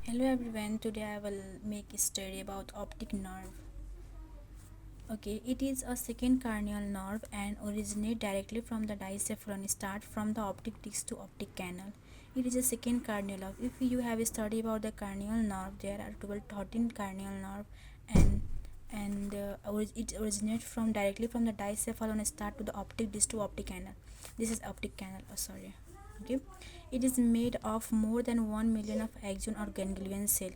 Hello everyone, today I will make a story about optic nerve. Okay, it is a second cranial nerve and originate directly from the diencephalon, start from the optic disc to optic canal. It is a second cranial nerve. If you have a study about the cranial nerve, there are 12 13 cranial nerve and it originates from directly from the diencephalon, start to the optic disc to optic canal. This is optic canal. Sorry. Okay, it is made of more than 1 million of axon or ganglion cell.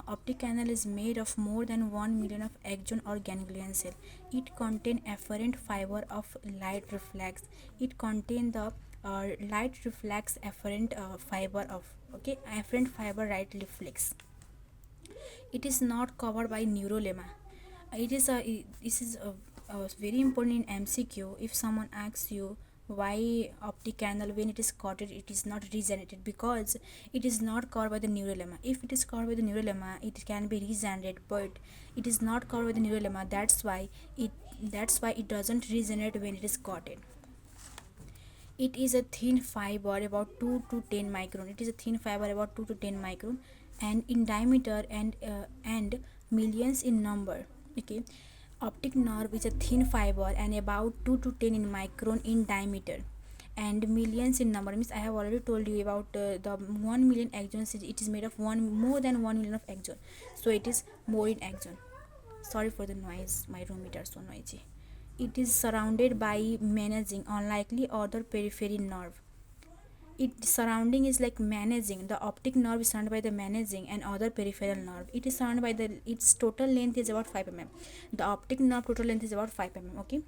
Optic canal is made of more than 1 million of axon or ganglion cell. It contains afferent fiber of light reflex. It contains the light reflex afferent fiber of afferent fiber light reflex. It is not covered by neurolemma. This is a very important in MCQ. If someone asks you why optic canal when it is coated it is not regenerated, because it is not covered by the neurolemma. If it is covered by the neurolemma it can be regenerated, but it is not covered by the neurolemma. That's why it doesn't regenerate when it is coated. It is a thin fiber about 2 to 10 micron. It is a thin fiber about 2 to 10 micron and in diameter and millions in number. Okay, optic nerve is a thin fiber and about 2 to 10 in micron in diameter and millions in number. Means I have already told you about the 1 million axons. It is made of one more than 1 million of axon, so it is more in axon. Sorry for the noise, my room is so noisy. It is surrounded by managing unlikely other periphery nerve. Its surrounding is like managing. The optic nerve is surrounded by the managing and other peripheral nerve. It is surrounded by its total length is about 5 mm. The optic nerve total length is about 5 mm. Okay.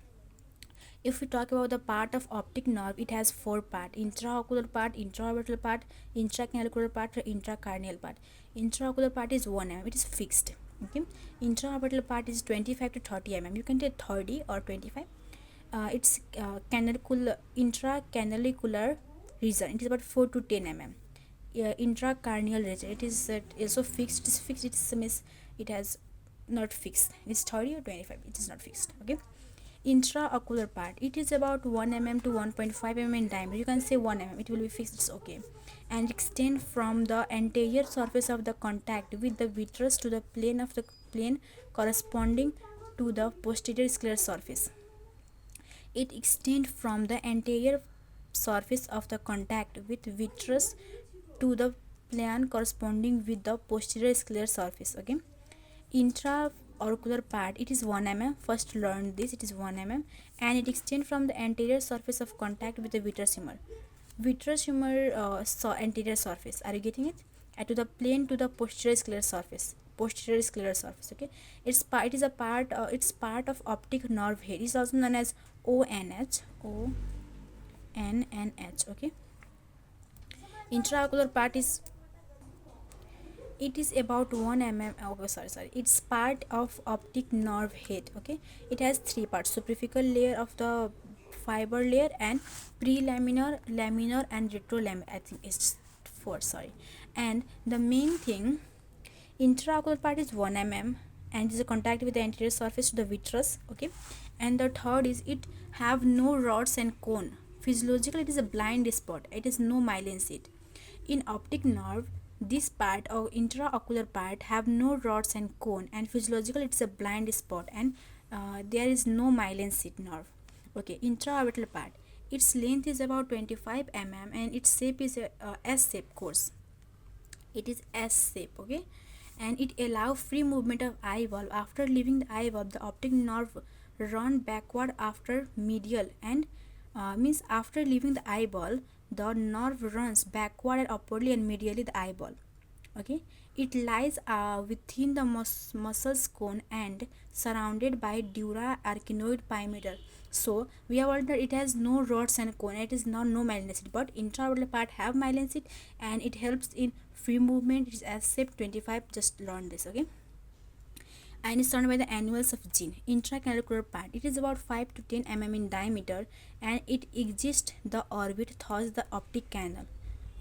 If we talk about the part of optic nerve, it has four parts: intraocular part, intraorbital part, intracanalicular part, intracardial part. Intraocular part is 1 mm, it is fixed. Okay, intraorbital part is 25 to 30 mm. You can take 30 or 25. It's intracanalicular region. It is about 4 to 10 mm. Intracardial region. It is also fixed. It is fixed. It has not fixed. It's 30 or 25. It is not fixed. Okay. Intraocular part, it is about 1 mm to 1.5 mm in diameter. You can say 1 mm, it will be fixed, it's okay, and extend from the anterior surface of the contact with the vitreous to the plane corresponding to the posterior scleral surface. It extends from the anterior surface of the contact with vitreous to the plane corresponding with the posterior scleral surface. Okay, intraocular part, it is 1 mm. First learn this, it is 1 mm, and it extends from the anterior surface of contact with the vitreous humor anterior surface. Are you getting it? And to the plane to the posterior scleral surface. Okay, it is a part it's part of optic nerve head. It is also known as ONH. Okay, intraocular part is, it is about 1 mm. Oh, sorry, it's part of optic nerve head. Okay, it has three parts: superficial layer of the fiber layer and prelaminar, laminar and retrolaminar. I think it's four, sorry. And the main thing, intraocular part is 1 mm and is a contact with the anterior surface to the vitreous. Okay, and the third is it have no rods and cone. Physiologically it is a blind spot, it is no myelin sheath. In optic nerve, this part or intraocular part have no rods and cone, and physiologically it's a blind spot, and there is no myelin sheath nerve. Okay, intraorbital part, its length is about 25 mm and its shape is a S shape course. It is S shape. Okay, and it allow free movement of eyeball. After leaving the eyeball, the optic nerve run backward after medial and means after leaving the eyeball the nerve runs backward and upwardly and medially the eyeball. Okay, it lies within the muscles cone and surrounded by dura arachnoid perimeter. So we have heard that it has no rods and cone, it is not no myelin sheath, but intraorbital part have myelin sheath and it helps in free movement. It is as shape 25, just learn this. Okay, and is surrounded by the annuals of gene. Intracanalicular part, it is about 5 to 10 mm in diameter and it exists the orbit, thus the optic canal.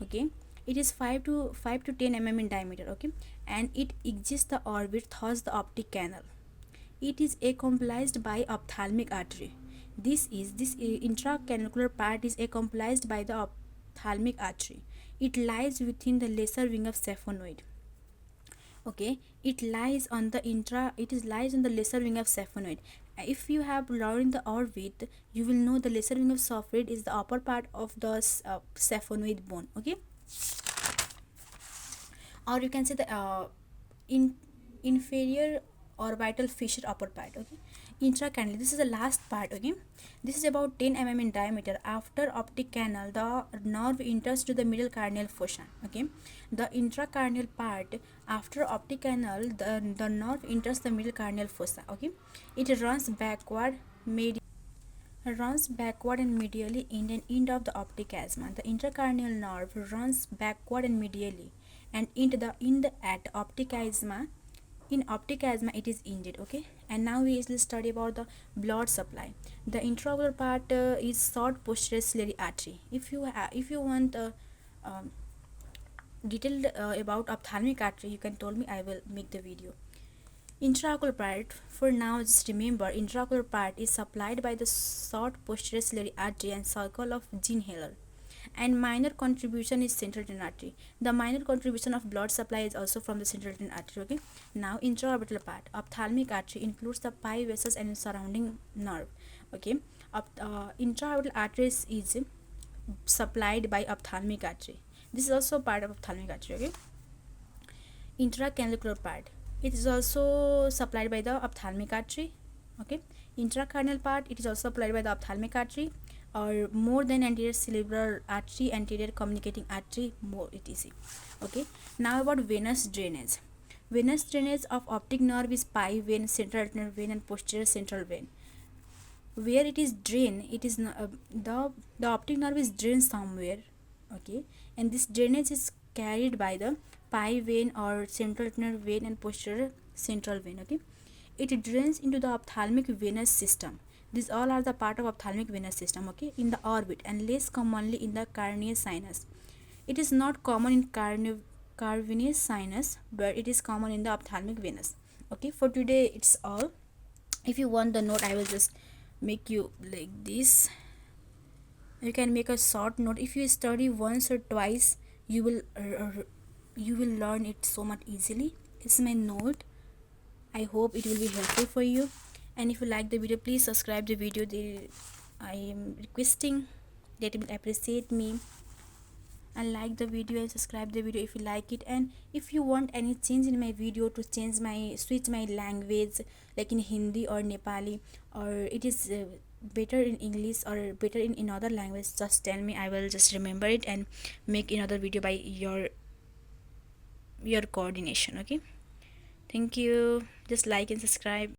Okay, it is 5 to 10 mm in diameter. Okay, and it exists the orbit, thus the optic canal. It is accomplished by ophthalmic artery. This intracanalicular part is accomplished by the ophthalmic artery. It lies within the lesser wing of saphonoid. Okay, it lies on the lesser wing of saphonoid. If you have learned the orbit, you will know the lesser wing of saphonoid is the upper part of the saphonoid bone. Okay, or you can say the in inferior orbital fissure upper part. Okay, intracranial, this is the last part. Okay, this is about 10 mm in diameter. After optic canal, the nerve enters to the middle cranial fossa. Okay, the intracranial part, after optic canal, the nerve enters the middle cranial fossa. Okay, it runs backward and medially in an end of the optic chiasma. The intracranial nerve runs backward and medially and into the end at optic chiasma. In optic chiasma, it is ended. Okay, and now we will study about the blood supply. The intraocular part is short posterior ciliary artery. If you want um, detailed about ophthalmic artery, you can tell me. I will make the video. Intraocular part, for now just remember, intraocular part is supplied by the short posterior ciliary artery and circle of Gene-Heller, and minor contribution is central retinal artery. The minor contribution of blood supply is also from the central retinal artery. Okay, now intraorbital part, ophthalmic artery includes the pie vessels and surrounding nerve. Okay, intraorbital arteries is supplied by ophthalmic artery. This is also part of ophthalmic artery. Okay, intracanalicular part, it is also supplied by the ophthalmic artery. Okay, intracranial part, it is also supplied by the ophthalmic artery, or more than anterior cerebral artery, anterior communicating artery, more etc. Okay, now about venous drainage. Venous drainage of optic nerve is pie vein, central retinal vein, and posterior central vein. Where it is drained, it is the optic nerve is drained somewhere. Okay, and this drainage is carried by the pie vein or central retinal vein and posterior central vein. Okay, it drains into the ophthalmic venous system. These all are the part of ophthalmic venous system. Okay, in the orbit and less commonly in the carneal sinus. It is not common in carneal sinus, but it is common in the ophthalmic venous. Okay, for today it's all. If you want the note, I will just make you like this. You can make a short note. If you study once or twice, you will learn it so much easily. It's my note. I hope it will be helpful for you, and if you like the video, please subscribe the video. I am requesting that you will appreciate me and like the video and subscribe the video if you like it. And if you want any change in my video, to switch my language, like in Hindi or Nepali, or it is better in English or better in another language, just tell me. I will just remember it and make another video by your coordination. Okay, thank you. Just like and subscribe.